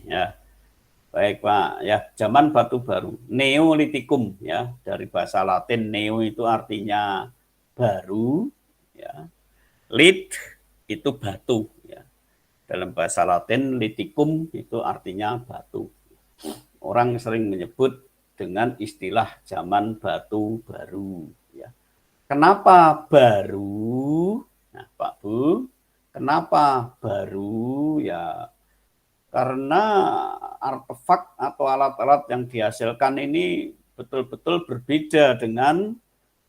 Ya, baik Pak. Ya, zaman batu baru, Neolitikum ya, dari bahasa Latin neo itu artinya baru, ya. Lit itu batu ya. Dalam bahasa Latin litikum itu artinya batu. Orang sering menyebut dengan istilah zaman batu baru ya. Kenapa baru? Nah, Pak Bu, kenapa baru? Ya, karena artefak atau alat-alat yang dihasilkan ini betul-betul berbeda dengan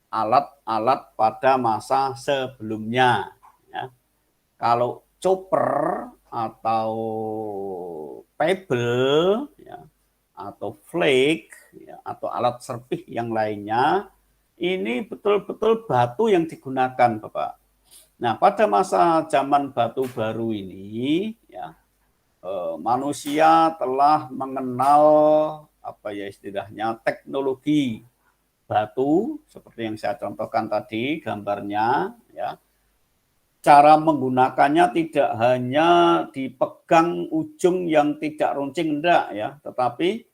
alat-alat pada masa sebelumnya. Ya. Kalau chopper atau pebble, ya, atau flake, ya, atau alat serpih yang lainnya, ini betul-betul batu yang digunakan, Bapak. Nah, pada masa zaman batu baru ini, ya, manusia telah mengenal apa ya istilahnya teknologi batu seperti yang saya contohkan tadi gambarnya ya. Cara menggunakannya tidak hanya dipegang ujung yang tidak runcing enggak ya, tetapi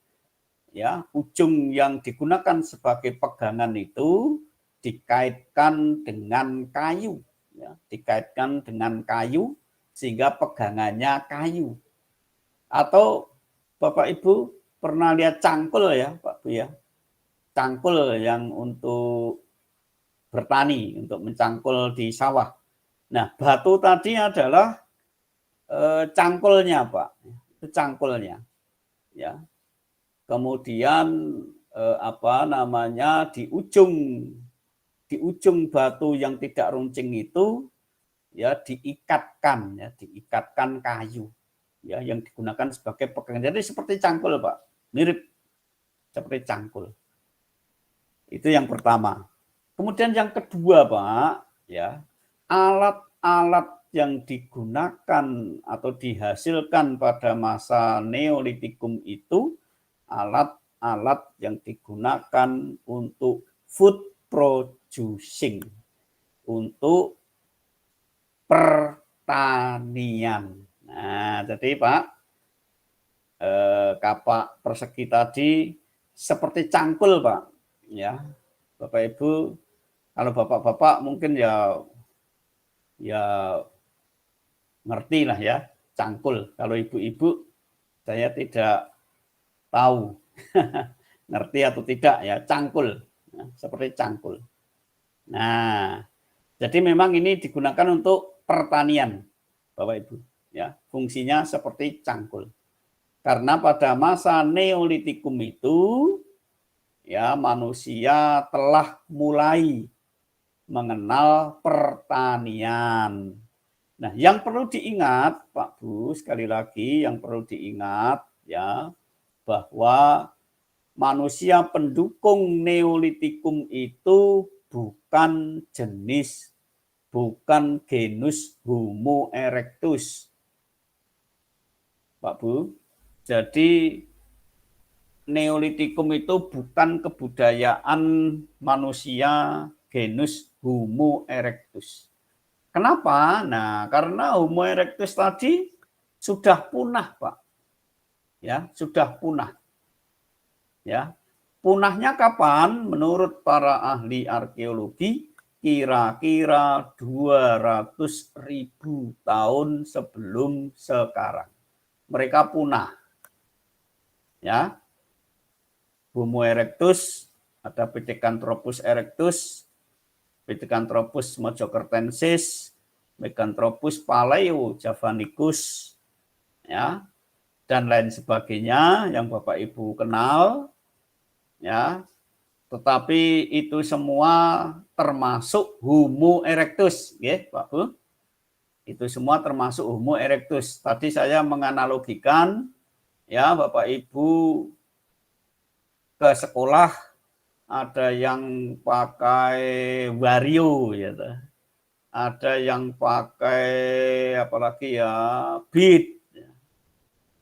ya ujung yang digunakan sebagai pegangan itu dikaitkan dengan kayu ya, dikaitkan dengan kayu sehingga pegangannya kayu. Atau Bapak Ibu pernah lihat cangkul ya Pak Bu ya, cangkul yang untuk bertani, untuk mencangkul di sawah. Nah, batu tadi adalah cangkulnya Pak, itu cangkulnya ya. Kemudian apa namanya di ujung batu yang tidak runcing itu ya diikatkan kayu ya yang digunakan sebagai pegangan. Jadi seperti cangkul Pak, mirip seperti cangkul. Itu yang pertama. Kemudian yang kedua Pak, ya alat-alat yang digunakan atau dihasilkan pada masa Neolitikum itu alat-alat yang digunakan untuk food producing, untuk pertanian. Nah, jadi Pak, kapak persegi tadi seperti cangkul Pak, ya Bapak Ibu. Kalau bapak-bapak mungkin ya ngerti lah ya cangkul. Kalau ibu-ibu saya tidak tahu ngerti atau tidak ya cangkul, nah, seperti cangkul. Nah, jadi memang ini digunakan untuk pertanian, Bapak Ibu. Ya, fungsinya seperti cangkul. Karena pada masa Neolitikum itu, ya manusia telah mulai mengenal pertanian. Nah, yang perlu diingat, Pak Bu, sekali lagi yang perlu diingat ya bahwa manusia pendukung Neolitikum itu bukan jenis, bukan genus Homo erectus. Pak Bu, jadi Neolitikum itu bukan kebudayaan manusia genus Homo erectus. Kenapa? Nah, karena Homo erectus tadi sudah punah, Pak. Ya, sudah punah. Ya. Punahnya kapan? Menurut para ahli arkeologi, kira-kira 200.000 tahun sebelum sekarang. Mereka punah. Ya. Homo erectus, ada Pithecanthropus erectus, Pithecanthropus mojokertensis, Meganthropus paleo javanicus, ya, dan lain sebagainya yang Bapak Ibu kenal, ya. Tetapi itu semua termasuk Homo erectus, ya, Pak Bu. Itu semua termasuk Homo erectus. Tadi saya menganalogikan, ya, Bapak Ibu ke sekolah ada yang pakai Wario, ya, ada yang pakai apalagi ya Beat,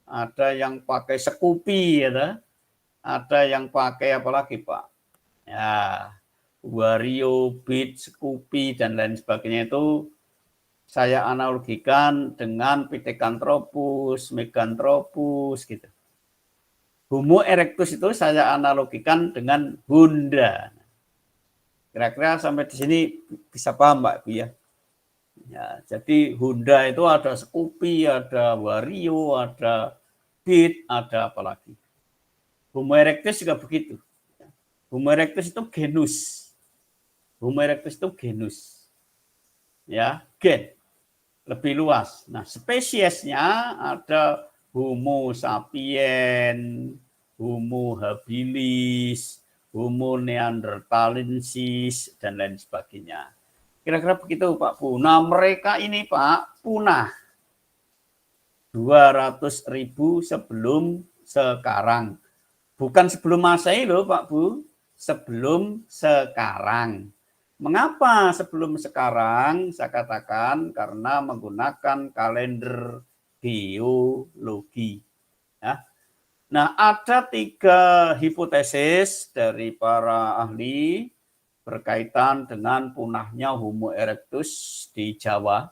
ada yang pakai Scoopy, ya, ada yang pakai apalagi Pak, ya Wario, Beat, Scoopy dan lain sebagainya itu saya analogikan dengan Pithecanthropus, Meganthropus gitu. Homo erectus itu saya analogikan dengan Honda. Kira-kira sampai di sini bisa paham Pak Bu ya? Ya, jadi Honda itu ada Scoopy, ada Wario, ada Beat, ada apa lagi. Homo erectus juga begitu. Homo erectus itu genus. Homo erectus itu genus. Ya, gen. Lebih luas. Nah, spesiesnya ada Homo sapien, Homo habilis, Homo neanderthalensis, dan lain sebagainya. Kira-kira begitu Pak Bu. Nah mereka ini Pak punah 200.000 sebelum sekarang. Bukan sebelum Masehi loh Pak Bu, sebelum sekarang. Mengapa sebelum sekarang? Saya katakan karena menggunakan kalender geologi. Ya. Nah, ada 3 hipotesis dari para ahli berkaitan dengan punahnya Homo erectus di Jawa.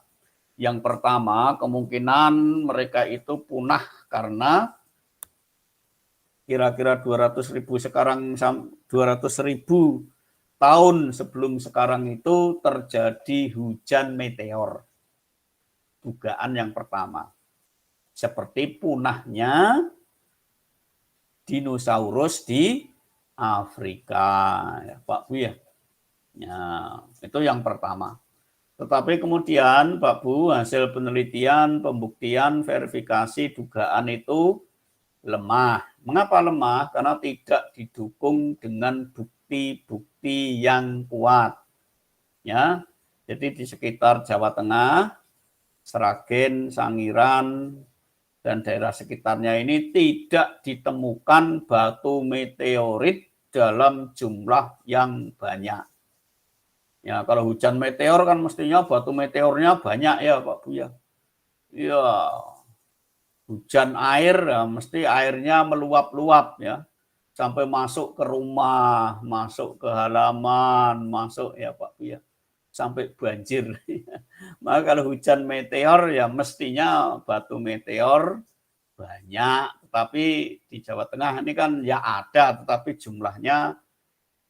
Yang pertama, kemungkinan mereka itu punah karena kira-kira 200.000 sekarang, 200.000 tahun sebelum sekarang itu terjadi hujan meteor. Dugaan yang pertama. Seperti punahnya dinosaurus di Afrika. Ya, Pak Bu ya. Ya, itu yang pertama. Tetapi kemudian Pak Bu, hasil penelitian, pembuktian, verifikasi, dugaan itu lemah. Mengapa lemah? Karena tidak didukung dengan bukti-bukti yang kuat. Ya, jadi di sekitar Jawa Tengah, Sragen, Sangiran, dan daerah sekitarnya ini tidak ditemukan batu meteorit dalam jumlah yang banyak. Ya, kalau hujan meteor kan mestinya batu meteornya banyak ya Pak Bu ya. Ya, hujan air ya, mesti airnya meluap-luap ya. Sampai masuk ke rumah, masuk ke halaman, masuk ya Pak Bu ya. Sampai banjir. Maka kalau hujan meteor ya mestinya batu meteor banyak. Tapi di Jawa Tengah ini kan ya ada, tetapi jumlahnya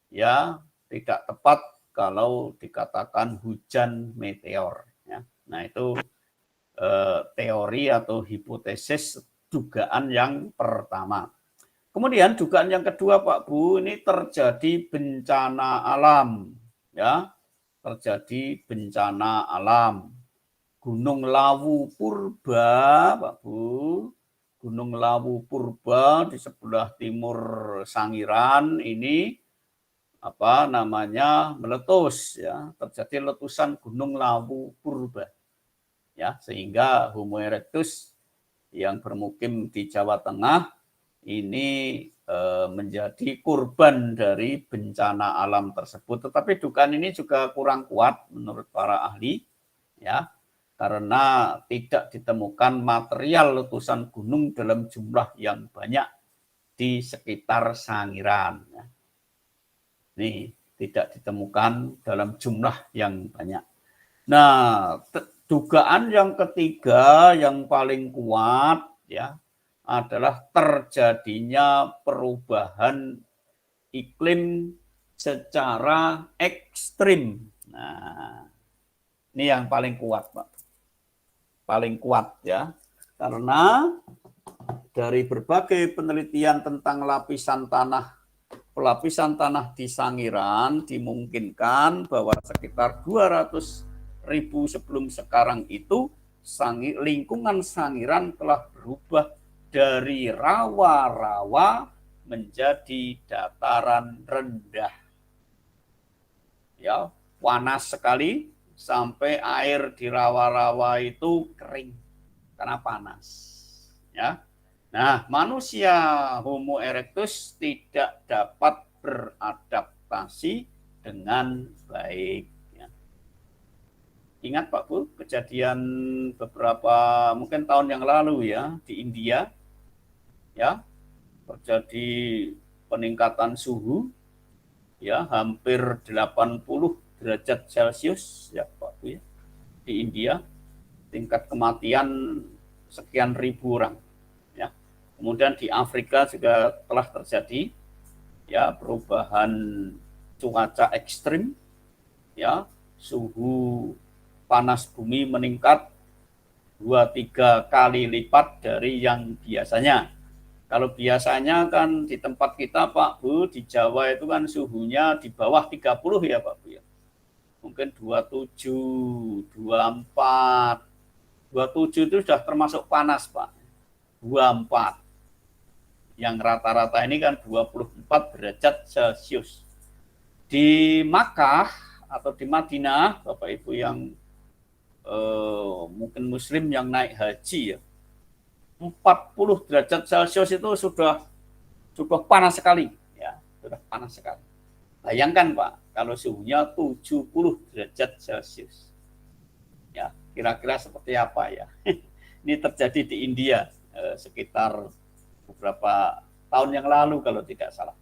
ya tidak tepat kalau dikatakan hujan meteor. Ya. Nah itu teori atau hipotesis dugaan yang pertama. Kemudian dugaan yang kedua Pak Bu, ini terjadi bencana alam. Ya, terjadi bencana alam. Gunung Lawu Purba, Pak Bu. Gunung Lawu Purba di sebelah timur Sangiran ini apa namanya meletus ya, terjadi letusan Gunung Lawu Purba. Ya, sehingga Homo erectus yang bermukim di Jawa Tengah ini menjadi korban dari bencana alam tersebut. Tetapi dugaan ini juga kurang kuat menurut para ahli, ya, karena tidak ditemukan material letusan gunung dalam jumlah yang banyak di sekitar Sangiran. Ya. Ini tidak ditemukan dalam jumlah yang banyak. Nah, dugaan yang ketiga yang paling kuat ya adalah terjadinya perubahan iklim secara ekstrim. Nah, ini yang paling kuat, Pak. Paling kuat ya. Karena dari berbagai penelitian tentang pelapisan tanah di Sangiran dimungkinkan bahwa sekitar 200.000 sebelum sekarang itu lingkungan Sangiran telah berubah dari rawa-rawa menjadi dataran rendah. Ya, panas sekali sampai air di rawa-rawa itu kering karena panas. Ya. Nah, manusia Homo erectus tidak dapat beradaptasi dengan baik. Ya. Ingat Pak Bu, kejadian beberapa mungkin tahun yang lalu ya di India, ya terjadi peningkatan suhu, ya hampir 80 derajat Celcius ya Pak Bu ya di India. tingkat kematian sekian ribu orang. Ya. Kemudian di Afrika juga telah terjadi ya perubahan cuaca ekstrim, ya suhu panas bumi meningkat 2-3 kali lipat dari yang biasanya. Kalau biasanya kan di tempat kita Pak Bu, di Jawa itu kan suhunya di bawah 30 ya Pak Bu ya. Mungkin 27, 24. 27 itu sudah termasuk panas Pak. 24. Yang rata-rata ini kan 24 derajat Celcius. Di Makkah atau di Madinah, Bapak Ibu yang mungkin muslim yang naik haji ya, 40 derajat Celcius itu sudah panas sekali ya, sudah panas sekali. Bayangkan Pak, kalau suhunya 70 derajat Celcius. Ya, kira-kira seperti apa ya? Ini terjadi di India sekitar beberapa tahun yang lalu kalau tidak salah.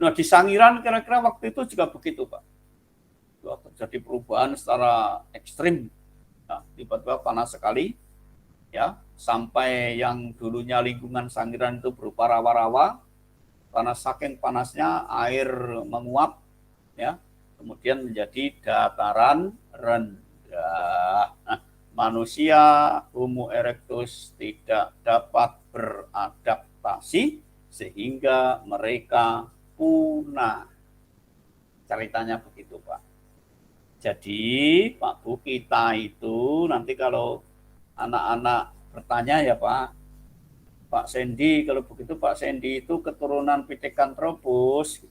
Nah, di Sangiran kira-kira waktu itu juga begitu, Pak. Terjadi perubahan secara ekstrim. Nah, tiba-tiba panas sekali, ya, sampai yang dulunya lingkungan Sangiran itu berupa rawa-rawa, karena saking panasnya air menguap, ya, kemudian menjadi dataran rendah. Nah, manusia Homo erectus tidak dapat beradaptasi sehingga mereka punah. Ceritanya begitu, Pak. Jadi, Pak Bu, kita itu nanti kalau anak-anak bertanya ya Pak Sandy, kalau begitu Pak Sandy itu keturunan Pithecanthropus.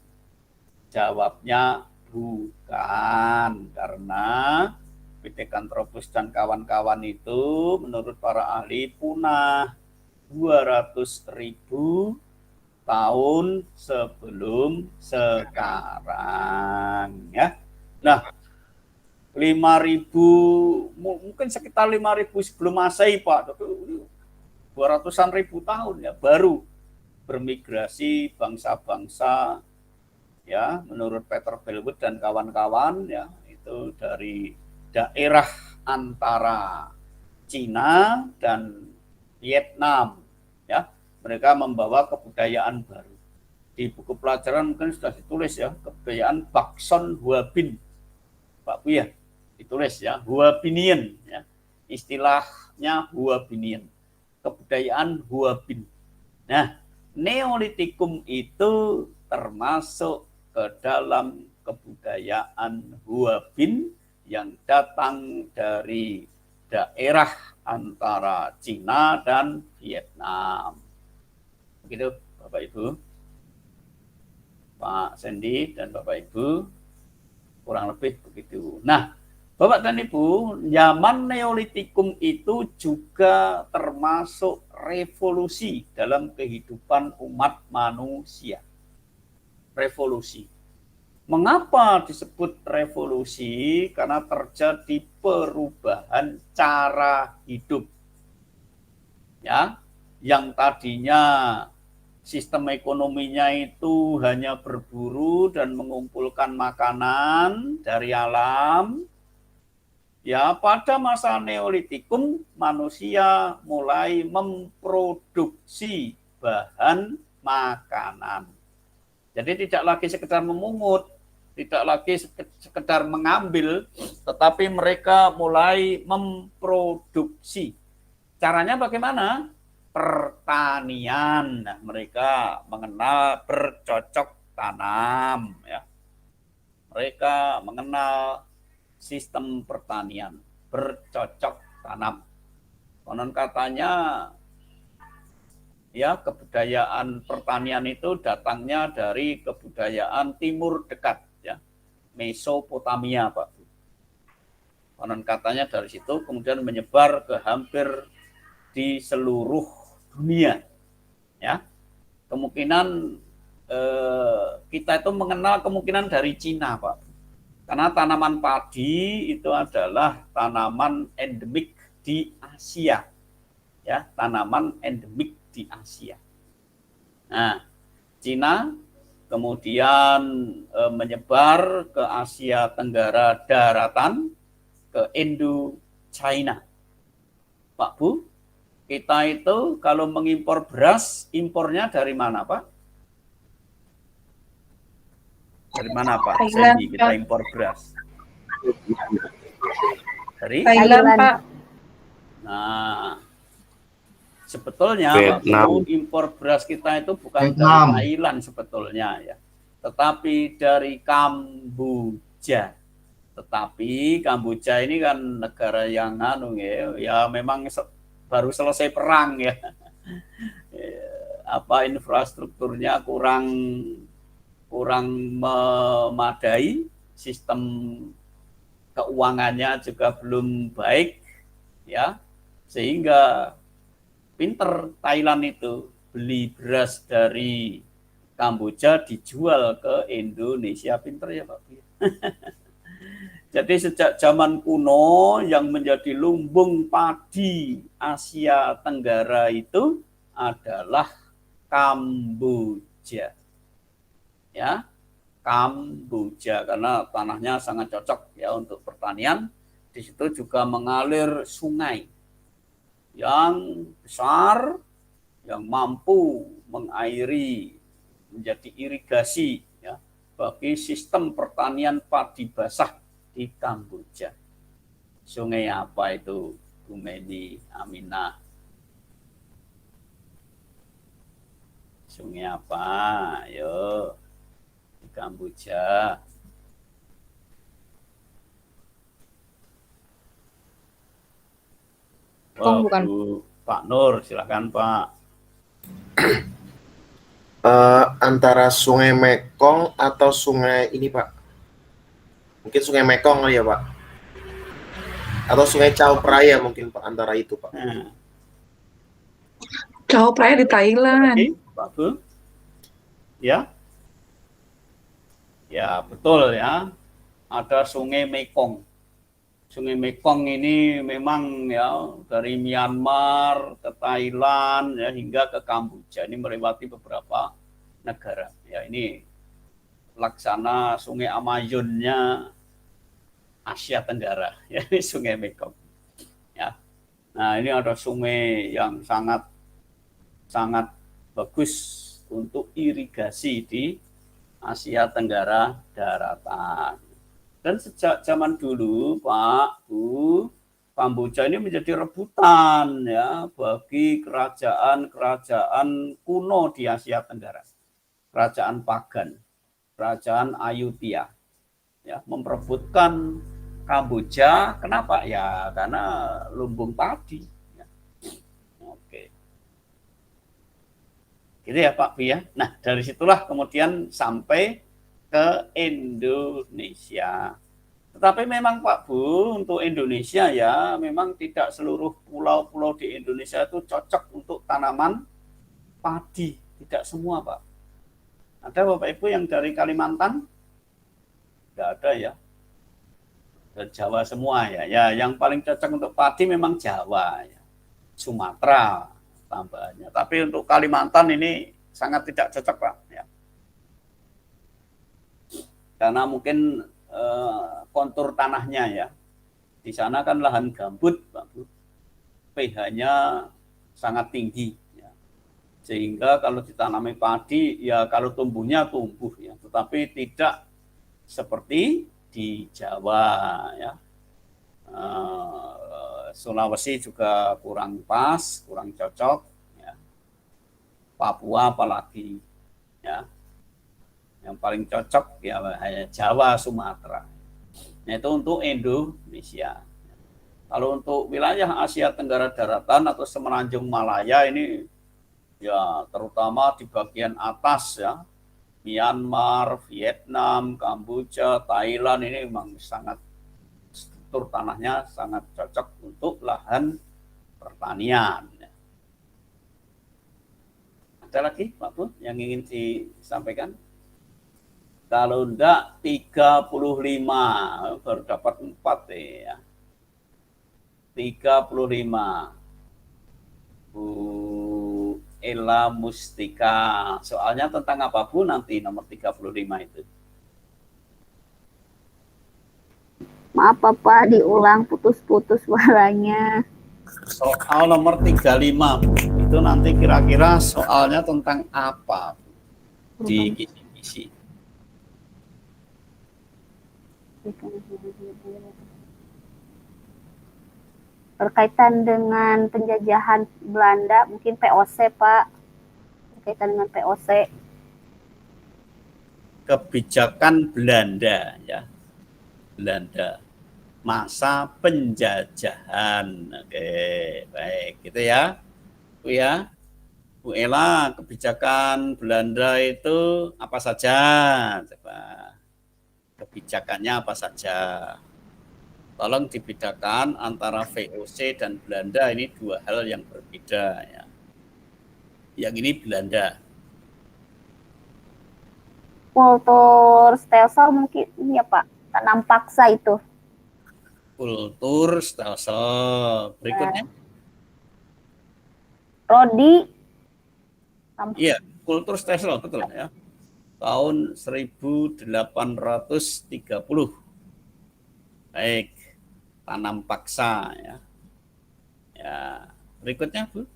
Jawabnya bukan, karena Pithecanthropus dan kawan-kawan itu menurut para ahli punah 200.000 tahun sebelum sekarang ya. Nah, 5.000 mungkin sekitar 5.000 sebelum Masehi Pak, 200-an ribu tahun ya baru bermigrasi bangsa-bangsa ya menurut Peter Bellwood dan kawan-kawan ya, itu dari daerah antara Cina dan Vietnam ya. Mereka membawa kebudayaan baru. Di buku pelajaran mungkin sudah ditulis ya, kebudayaan Bakson Huabin. Pak Bu ya, ditulis ya, Huabinian ya. Istilahnya Huabinian. Kebudayaan Huabin. Nah, Neolitikum itu termasuk ke dalam kebudayaan Huabin yang datang dari daerah antara Cina dan Vietnam. Begitu Bapak Ibu, Pak Sandy dan Bapak Ibu, kurang lebih begitu. Nah, Bapak dan Ibu, zaman Neolitikum itu juga termasuk revolusi dalam kehidupan umat manusia. Revolusi. Mengapa disebut revolusi? Karena terjadi perubahan cara hidup. Ya, yang tadinya sistem ekonominya itu hanya berburu dan mengumpulkan makanan dari alam. Ya, pada masa Neolitikum manusia mulai memproduksi bahan makanan. Jadi tidak lagi sekedar memungut, tidak lagi sekedar mengambil, tetapi mereka mulai memproduksi. Caranya bagaimana? Pertanian. Nah, mereka mengenal bercocok tanam ya. Mereka mengenal sistem pertanian bercocok tanam. Konon katanya ya kebudayaan pertanian itu datangnya dari kebudayaan timur dekat ya, Mesopotamia Pak. Konon katanya dari situ kemudian menyebar ke hampir di seluruh dunia ya. Kemungkinan kita itu mengenal kemungkinan dari Cina Pak, karena tanaman padi itu adalah tanaman endemik di Asia ya, tanaman endemik di Asia. Nah, Cina kemudian menyebar ke Asia Tenggara daratan, ke Indo-China Pak Bu, kita itu kalau mengimpor beras, impornya dari mana Pak? Dari mana Pak? Thailand, Sandy, kita impor beras. Dari Thailand, Pak. Nah, sebetulnya Pak Vietnam. Bu, impor beras kita itu bukan dari Thailand sebetulnya ya, tetapi dari Kamboja. Tetapi Kamboja ini kan negara yang ya memang baru selesai perang ya. Apa infrastrukturnya kurang memadai, sistem keuangannya juga belum baik ya, sehingga pinter Thailand itu beli beras dari Kamboja dijual ke Indonesia. Pinter ya Pak. Jadi sejak zaman kuno yang menjadi lumbung padi Asia Tenggara itu adalah Kamboja. Ya, Kamboja karena tanahnya sangat cocok ya untuk pertanian. Di situ juga mengalir sungai yang besar yang mampu mengairi menjadi irigasi ya bagi sistem pertanian padi basah di Kamboja. Sungai apa itu, Bu Medi, Aminah? Sungai apa? Ayo, di Kamboja. Oh, bukan. Bu, Pak Nur, silakan Pak. Antara Sungai Mekong atau sungai ini Pak? Mungkin Sungai Mekong kali ya Pak? Atau Sungai Chao Phraya mungkin Pak, antara itu Pak. Chao Phraya di Thailand. Oke, Pak Bu. Ya. Ya, betul ya. Ada Sungai Mekong. Sungai Mekong ini memang ya dari Myanmar ke Thailand ya hingga ke Kamboja, ini melewati beberapa negara. Ya, ini laksana Sungai Amazonnya Asia Tenggara, ya ini Sungai Mekong. Ya. Nah, ini ada sungai yang sangat bagus untuk irigasi di Asia Tenggara daratan. Dan sejak zaman dulu, Pak, Bu, Kamboja ini menjadi rebutan ya bagi kerajaan-kerajaan kuno di Asia Tenggara. Kerajaan Pagan, kerajaan Ayutthaya, ya memperebutkan Kamboja. Kenapa? Ya karena lumbung padi. Ya. Oke. Gitu ya Pak Bu ya. Nah dari situlah kemudian sampai ke Indonesia. Tetapi memang Pak Bu, untuk Indonesia ya, memang tidak seluruh pulau-pulau di Indonesia itu cocok untuk tanaman padi. Tidak semua Pak. Ada Bapak Ibu yang dari Kalimantan? Tidak ada ya. Dan Jawa semua ya. Ya, yang paling cocok untuk padi memang Jawa ya. Sumatera tambahannya. Tapi untuk Kalimantan ini sangat tidak cocok Pak ya. Karena mungkin kontur tanahnya ya. Di sana kan lahan gambut, Pak Bu. pH-nya sangat tinggi. Ya. Sehingga kalau ditanami padi, ya kalau tumbuhnya tumbuh ya. Tetapi tidak seperti di Jawa ya. Sulawesi juga kurang pas, kurang cocok. Ya. Papua apalagi ya. Yang paling cocok ya hanya Jawa, Sumatera. Nah, itu untuk Indonesia. Kalau untuk wilayah Asia Tenggara daratan atau semenanjung Malaya ini ya terutama di bagian atas ya, Myanmar, Vietnam, Kamboja, Thailand ini memang sangat struktur tanahnya sangat cocok untuk lahan pertanian. Ada lagi Pak Bu yang ingin disampaikan? Kalau enggak 35 baru dapat 4 ya. 35 Bu Ella Mustika. Soalnya tentang apa Bu nanti nomor 35 itu? Maaf Bapak, diulang putus-putus suaranya. Soal nomor 35 itu nanti kira-kira soalnya tentang apa di kisi-kisi. Berkaitan dengan penjajahan Belanda, mungkin POC, Pak. Berkaitan dengan POC. Kebijakan Belanda, ya. Belanda. Masa penjajahan. Oke, baik. Gitu ya. Bu ya. Bu Ella, kebijakan Belanda itu apa saja? Coba. Kebijakannya apa saja? Tolong dibedakan antara VOC dan Belanda, ini dua hal yang berbeda ya. Yang ini Belanda. Kultur stelsel mungkin ya Pak, tanam paksa itu. Kultur stelsel. Berikutnya. Rodi. Iya, kultur stelsel betul ya. Tahun 1830. Baik. Tanam paksa ya. Ya, berikutnya Bu.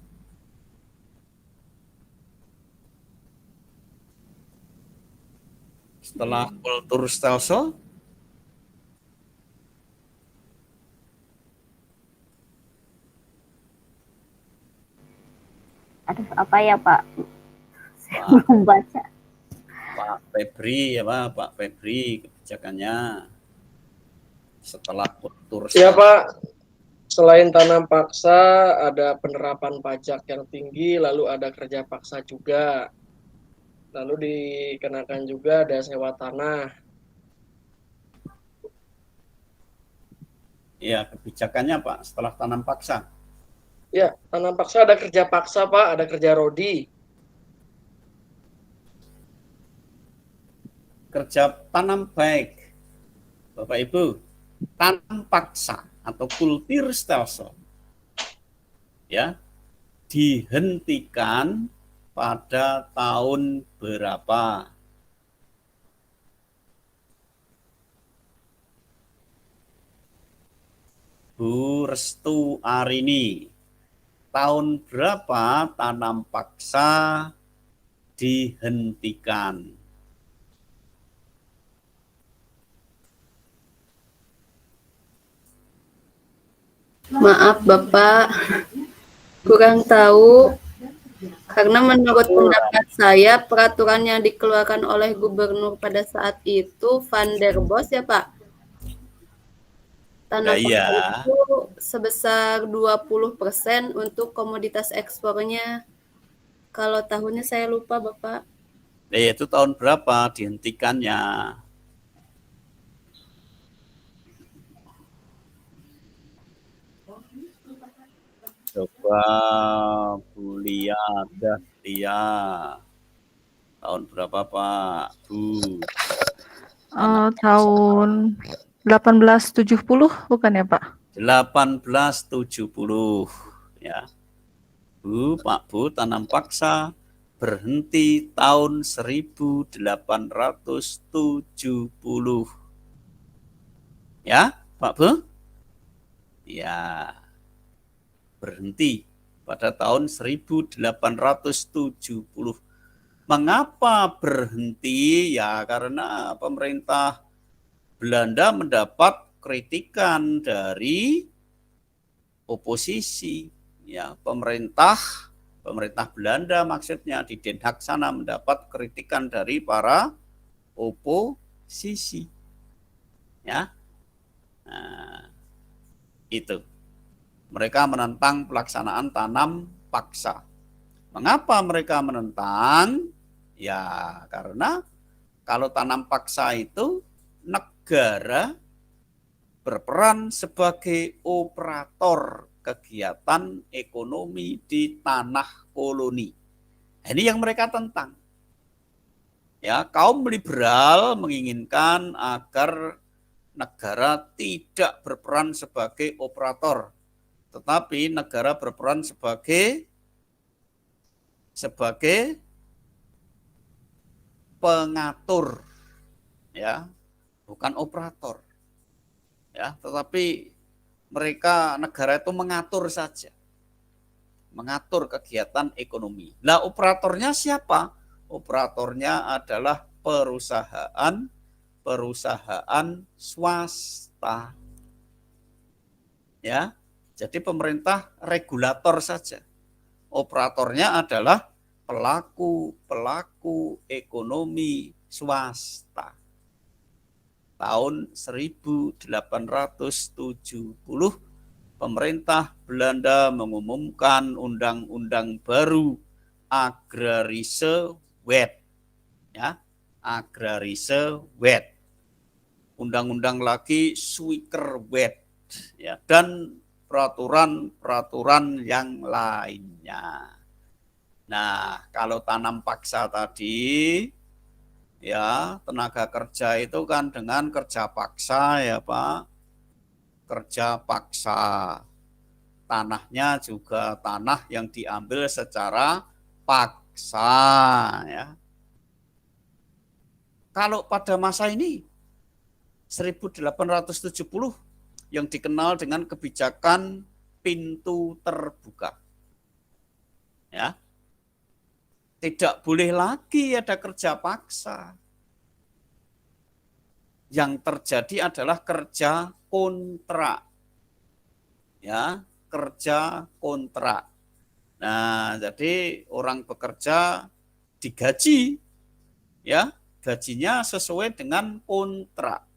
Setelah kultur stelsel, Aduh, apa ya Pak? Saya belum baca. Pak Febri ya Pak Febri kebijakannya setelah kultur Ya Pak, selain tanam paksa, ada penerapan pajak yang tinggi, lalu ada kerja paksa juga. Lalu dikenakan juga ada sewa tanah. Ya, kebijakannya Pak setelah tanam paksa. Ya, tanam paksa ada kerja paksa Pak, ada kerja rodi. Kerja tanam baik. Bapak Ibu, tanam paksa atau kultur stelsel ya dihentikan pada tahun berapa? Bu Restu Arini, tahun berapa tanam paksa dihentikan? Maaf Bapak, kurang tahu karena menurut pendapat saya peraturan yang dikeluarkan oleh gubernur pada saat itu Van der Bos ya Pak. Tanam iya. paksa itu sebesar 20% untuk komoditas ekspornya. Kalau tahunnya saya lupa Bapak. Itu tahun berapa dihentikannya? Coba Bu Lia, Dahlia. Tahun berapa Pak? Bu. Tahun 1870 bukan ya Pak? 1870 ya. Bu, Pak Bu, tanam paksa berhenti tahun 1870. Ya, Pak Bu? Ya. Berhenti pada tahun 1870. Mengapa berhenti? Ya karena pemerintah Belanda mendapat kritikan dari oposisi. Ya, pemerintah Belanda maksudnya di Den Haag sana mendapat kritikan dari para oposisi. Ya. Nah, itu. Mereka menentang pelaksanaan tanam paksa. Mengapa mereka menentang? Ya, karena kalau tanam paksa itu negara berperan sebagai operator kegiatan ekonomi di tanah koloni. Ini yang mereka tentang. Ya, kaum liberal menginginkan agar negara tidak berperan sebagai operator, tetapi negara berperan sebagai pengatur, ya, bukan operator, ya, tetapi mereka negara itu mengatur saja. Mengatur kegiatan ekonomi. Nah, operatornya siapa? Operatornya adalah perusahaan swasta. Ya. Jadi pemerintah regulator saja. Operatornya adalah pelaku ekonomi swasta. Tahun 1870 pemerintah Belanda mengumumkan undang-undang baru Agrarische Wet. Ya, Agrarische Wet. Undang-undang lagi Suikerwet, ya, dan peraturan-peraturan yang lainnya. Nah, kalau tanam paksa tadi, ya, tenaga kerja itu kan dengan kerja paksa, ya Pak, kerja paksa. Tanahnya juga tanah yang diambil secara paksa, ya. Kalau pada masa ini 1870 yang dikenal dengan kebijakan pintu terbuka. Ya. Tidak boleh lagi ada kerja paksa. Yang terjadi adalah kerja kontrak. Ya, kerja kontrak. Nah, jadi orang bekerja digaji, ya, gajinya sesuai dengan kontrak.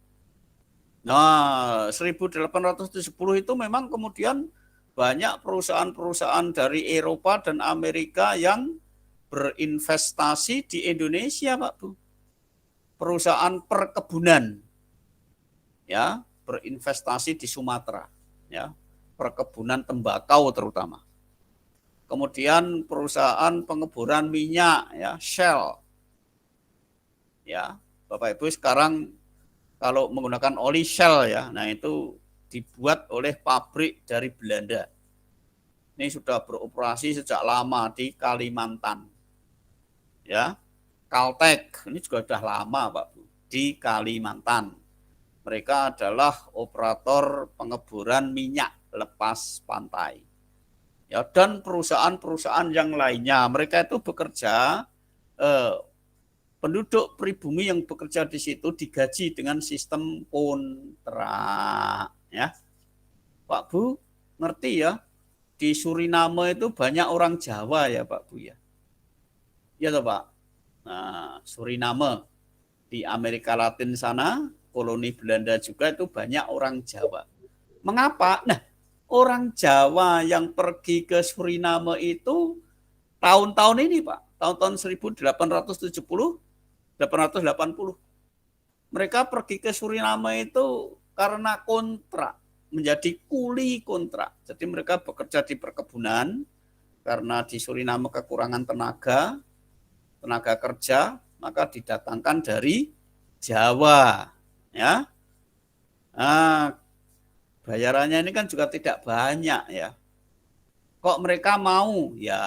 Nah, 1870 itu memang kemudian banyak perusahaan-perusahaan dari Eropa dan Amerika yang berinvestasi di Indonesia, Pak Bu. Perusahaan perkebunan, ya, berinvestasi di Sumatera, ya, perkebunan tembakau terutama. Kemudian perusahaan pengeboran minyak, ya, Shell, ya, Bapak Ibu sekarang kalau menggunakan oli Shell, ya, nah itu dibuat oleh pabrik dari Belanda. Ini sudah beroperasi sejak lama di Kalimantan. Ya, Caltek ini juga sudah lama, Pak Bu, di Kalimantan. Mereka adalah operator pengeboran minyak lepas pantai. Ya, dan perusahaan-perusahaan yang lainnya, mereka itu bekerja, penduduk pribumi yang bekerja di situ digaji dengan sistem kontrak, ya. Pak Bu, ngerti ya? Di Suriname itu banyak orang Jawa ya, Pak Bu, ya. Ya toh, Pak. Nah, Suriname di Amerika Latin sana, koloni Belanda juga itu banyak orang Jawa. Mengapa? Nah, orang Jawa yang pergi ke Suriname itu tahun-tahun ini, Pak, tahun-tahun 1870, 880. Mereka pergi ke Suriname itu karena kontrak, menjadi kuli kontrak. Jadi mereka bekerja di perkebunan karena di Suriname kekurangan tenaga kerja, maka didatangkan dari Jawa, ya. Nah, bayarannya ini kan juga tidak banyak, ya. Kok mereka mau? Ya,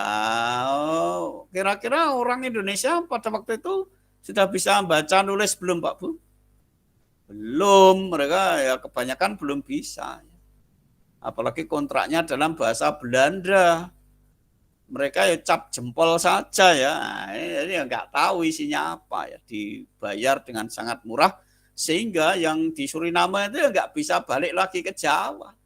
kira-kira orang Indonesia pada waktu itu sudah bisa baca nulis belum, Pak Bu? Belum, mereka ya kebanyakan belum bisa. Apalagi kontraknya dalam bahasa Belanda. Mereka ya cap jempol saja ya. Ini nggak tahu isinya apa ya. Dibayar dengan sangat murah sehingga yang di Suriname itu nggak bisa balik lagi ke Jawa.